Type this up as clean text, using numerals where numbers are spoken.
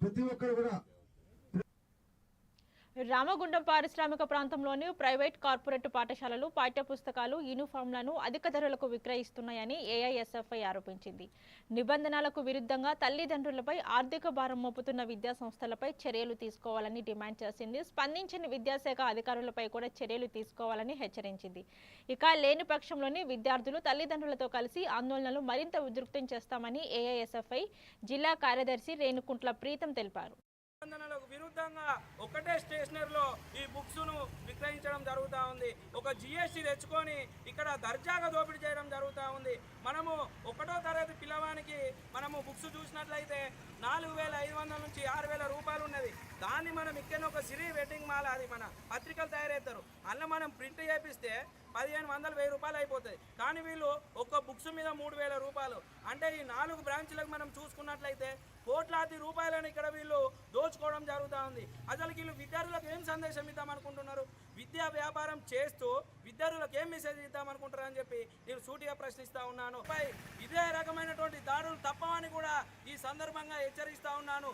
ప్రతి ఒక్కరు కూడా రామగుండం పారిశ్రామిక ప్రాంతంలోని ప్రైవేట్ కార్పొరేట్ పాఠశాలలు పాఠ్యపుస్తకాలు యూనిఫామ్లను అధిక ధరలకు విక్రయిస్తున్నాయని ఏఐఎస్ఎఫ్ఐ ఆరోపించింది. నిబంధనలకు విరుద్ధంగా తల్లిదండ్రులపై ఆర్థిక భారం మోపుతున్న విద్యాసంస్థలపై చర్యలు తీసుకోవాలని డిమాండ్ చేసింది. స్పందించిన విద్యాశాఖ అధికారులపై కూడా చర్యలు తీసుకోవాలని హెచ్చరించింది. ఇక లేని పక్షంలోని విద్యార్థులు తల్లిదండ్రులతో కలిసి ఆందోళనలు మరింత ఉధృతం చేస్తామని ఏఐఎస్ఎఫ్ఐ జిల్లా కార్యదర్శి రేణుకుంట్ల ప్రీతం తెలిపారు. నిబంధనలకు విరుద్ధంగా ఒకటే స్టేషనరీలో ఈ బుక్స్ను విక్రయించడం జరుగుతూ ఉంది. ఒక జిఎస్టీ తెచ్చుకొని ఇక్కడ దర్జాగా దోపిడీ చేయడం జరుగుతూ ఉంది. మనము 1వ తరగతి పిల్లవానికి మనము బుక్స్ చూసినట్లయితే 4,500 నుంచి 6,000 రూపాయలు ఉన్నది. దాన్ని మనం ఇక్కడ ఒక సిరీ వెడ్డింగ్ మాల్, అది మన పత్రికలు తయారవుతారు, అందులో మనం ప్రింట్ చేపిస్తే 1,500 1,000 రూపాయలు అయిపోతుంది. కానీ వీళ్ళు ఒక్క బుక్స్ మీద 3,000 రూపాయలు. అంటే ఈ 4 బ్రాంచ్లకు మనం చూసుకున్నట్లయితే కోట్లాది రూపాయలను ఇక్కడ వీళ్ళు దోచుకోవడం జరుగుతూ ఉంది. అసలు వీళ్ళు విద్యార్థులకు ఏం సందేశం ఇద్దామనుకుంటున్నారు? విద్యా వ్యాపారం చేస్తూ విద్యార్థులకు ఏం మెసేజ్ ఇద్దామనుకుంటారు అని చెప్పి నేను సూటిగా ప్రశ్నిస్తూ ఉన్నాను. ఇదే రకమైనటువంటి దాడులు తప్పవని కూడా ఈ సందర్భంగా హెచ్చరిస్తూ ఉన్నాను.